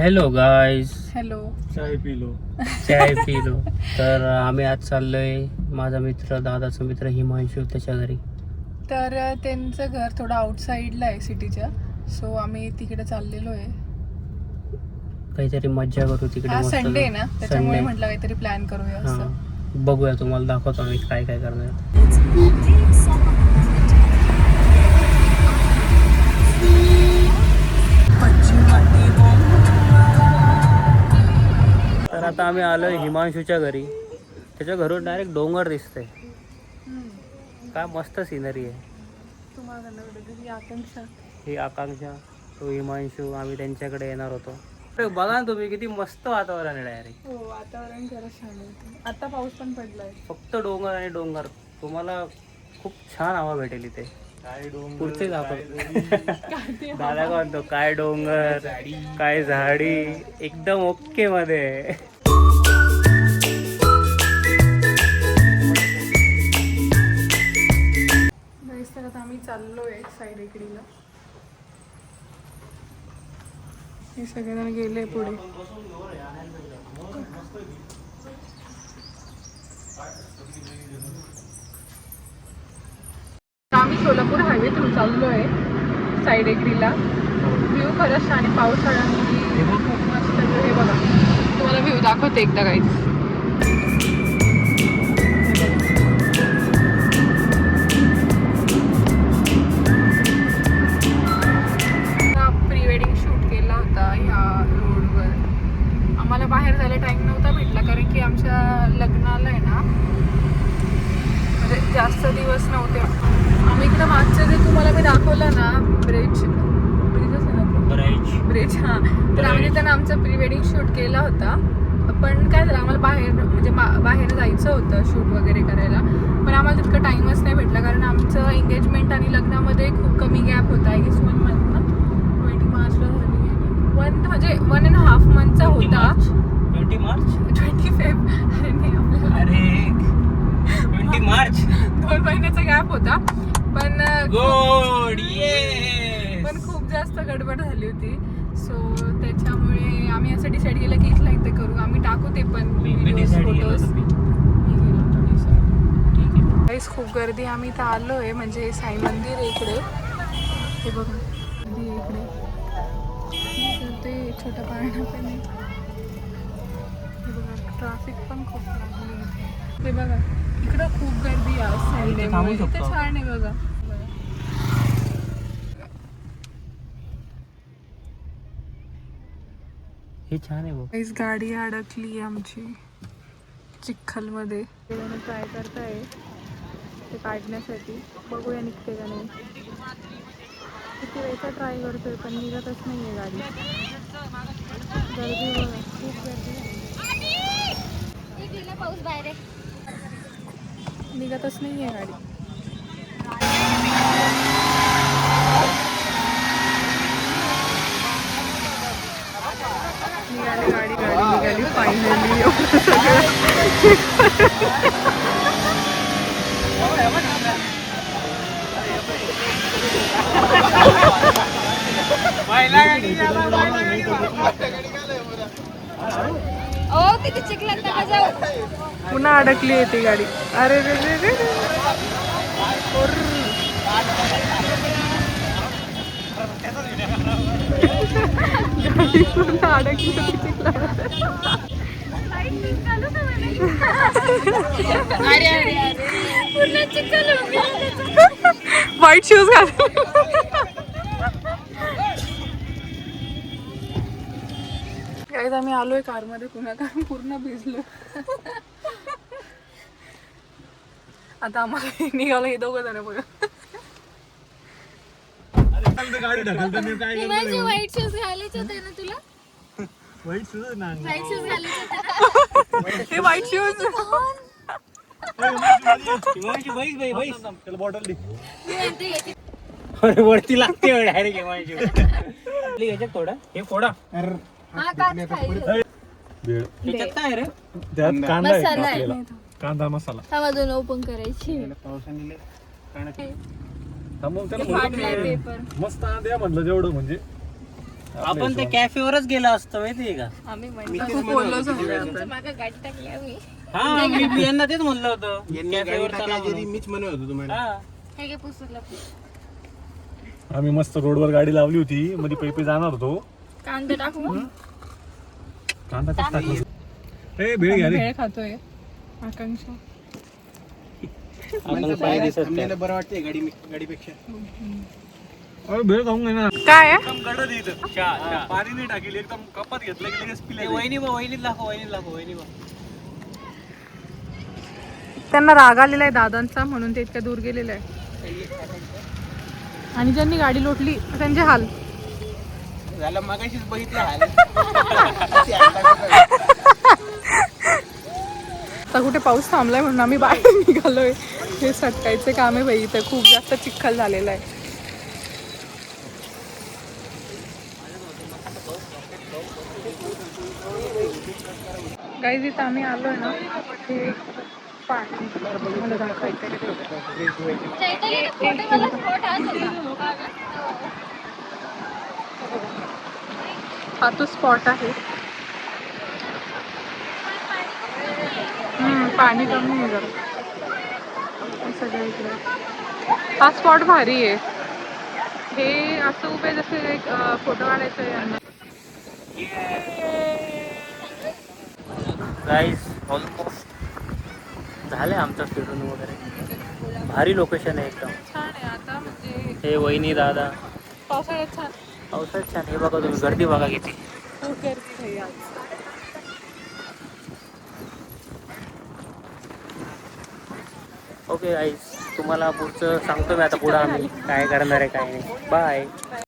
Hello guys, hello. चाय पिलो. तर आम्ही आज चाललोय, माझा मित्र, दादाचा मित्र हिमांशू त्याच्या घरी. तर त्यांचं घर थोडं आउटसाईडला आहे सिटीच्या, सो आम्ही तिकडे चाललेलो आहे. काहीतरी मज्जा करू तिकडे. हा मस्त संडे आहे ना, त्याच्यामुळे Sunday. म्हटलं काहीतरी प्लॅन करूया असं. हां, बघूया, तुम्हाला दाखवतो आम्ही काय काय करणार. तर आता आम्ही आलोय हिमांशूच्या घरी. त्याच्या घरून डायरेक्ट डोंगर दिसतंय. काय मस्त सिनरी आहे. तुम्हाला ही आकांक्षा, ही आकांक्षा, तो हिमांशू, आम्ही त्यांच्याकडे येणार होतो. तर बघा ना तुम्ही, किती मस्त वातावरण आहे डायरेक्ट. हो वातावरण जरा छान आहे. आता पाऊस पण पडलाय. फक्त डोंगर आणि डोंगर. तुम्हाला खूप छान हवा भेटेल इथे. काय डोंगर, पुढचे दाखव. काय दादा का म्हणतो, काय डोंगर, काय झाडी, एकदम ओके मध्ये. तर आता आम्ही चाललोय साईड इकडीला. हे सगळेजण गेले पुढे. आम्ही सोलापूर हायवे थ्रू चाललोय साईड एकडीला. व्ह्यू खरंच छान आहे. पावसाळ्यामध्ये खूप मस्त आहे. हे बघा, तुम्हाला व्ह्यू दाखवते एकदा काहीच. प्री वेडिंग शूट केला होता ह्या रोडवर. आम्हाला बाहेर जायला टाइम नव्हता भेटला, कारण की आमच्या लग्नाला आहे ना, म्हणजे जास्त दिवस नव्हते. आम्ही इकडं मागचं जे तुम्हाला मी दाखवलं ना, ब्रिजच आहे ना, ब्रिज. हां, तर आम्ही तिथं आमचं प्री वेडिंग शूट केला होता. पण काय झालं, आम्हाला बाहेर जायचं होतं शूट वगैरे करायला, पण आम्हाला तितकं टाईमच नाही भेटला, कारण आमचं एंगेजमेंट आणि लग्नामध्ये खूप कमी गॅप होता. आय गेस 1 मंथ ना, 20 मार्चला झाली. 1.5 मंथचा होता. 20 मार्च 20 फेब अरे नाही, आपल्याला अरे 20 मार्च 2 महिन्याचा गॅप होता. पण पण खूप जास्त गडबड झाली होती. सो त्याच्यामुळे आम्ही असं डिसाईड केलं की इथं करू. आम्ही टाकू ते पण फोटोज. खूप गर्दी. आम्ही इथं आलो आहे, म्हणजे साई मंदिर आहे इकडे. हे बघा, इकडे ते छोटं पाळणं पण आहे. हे बघा, ट्रॅफिक पण खूप लागली इथे. हे बघा, इकडं खूप गर्दी आहे संडेमुळे. इथे छान आहे बघा. हे छान आहे बघ. काहीच गाडी अडकली आमची चिखलमध्ये. ट्राय करताय ते काढण्यासाठी. बघूया निघते का नाही. किती वेळचा ट्राय करतोय, पण निघतच नाही आहे गाडी. गर्दी बघा, खूप गर्दी आहे. निघतच नाही आहे गाडी. गाडी निघाली फायनली. पुन्हा अडकली आहे ती गाडी. अरे रे रे रे रे. गाडी पुन्हा अडकली होती चिखलामध्ये. व्हाईट शूज घाल. एकदा मी आलोय कारमध्ये पुन्हा, कारण पूर्ण भिजलो. आता आम्हाला निघालं हे दोघं जण बघा. गाडी ढकलतो मी, काय व्हाईट शूज घालायचे होते ना तुला. वाईट सुद्धा ना. व्हाईट शूज घालायचे होते. हे व्हाईट शूज. त्याला बॉटल दे. अरे वरती लागते डायरेक्ट हिमांशू. याच्यात थोडा हे फोडा. हा काच खायचे. याच्यात काय आहे रे? त्यात कांदा आहे मसाला आहे. कापलेला. कांदा मसाला. हा मधून ओपन करायची. थांबून त्याला फाटलाय म्हणलं पेपर. मस्त द्या म्हटलं जेवढं म्हणजे आपण ते कॅफेवरच गेलो असतो माहितीये का? आम्ही खूप बोललो झालोय आपण. म्हणतो मागं गाडी टाकली आम्ही. हा मी यांना तेच म्हणलं होतं कॅफेवर चला म्हणून. मीच म्हणत होतो तुम्हाला. हा. हे घे पुसूला. आम्ही मस्त रोडवर गाडी लावली होती मध्ये पैपे जाणार होतो. कांदा टाकू. कांदा कसं टाकलं? ए भेळ घ्या रे. भेळ खातोय आकांक्षा. आपण पाय दिसत नाही. थांबलेलं बरं वाटतंय गाडीपेक्षा. अरे भेळ खाऊन घे ना. काय आहे? एकदम गडद इथं. पाणी नाही टाकेल एकदम कपात घेतलं की लगेच पिले. वहिनी दाखव वहिनी बा. त्यांना राग आलेला आहे दादांचा म्हणून ते इतक्या दूर गेलेले आहे. आणि ज्यांनी गाडी लोटली त्यांचे हाल. झालं मगाशीच बघितलं हाल. आता कुठे पाऊस थांबलाय म्हणून आम्ही बाहेर निघालोय. हे सटकायचे काम आहे बाई, इथे खूप जास्त चिखल झालेला आहे. गाईज इथं आम्ही आलोय ना, हे पाणी मला दाखवायचं आहे. चैतन्य फोटोवाला स्पॉट हाच होता. हा तो स्पॉट आहे. पाणी कमी आहे जरा सगळ्या इकडे. हा स्पॉट भारी आहे. हे असं उभे जसे एक फोटो काढायचं आहे यांना. गाईस ऑलमोस्ट झाले आमचं फिरून वगैरे. भारी लोकेशन आहे एकदम. छान आहे आता म्हणजे हे वहिनी दादा पावसाळ्यात छान. पावसाळ्यात छान. हे बघा तुम्ही गर्दी बघा किती. खूप गर्दी नाही आज. ओके गाईस तुम्हाला पुढचं सांगतो मी आता पुढं आम्ही काय करणार आहे काय नाही. बाय.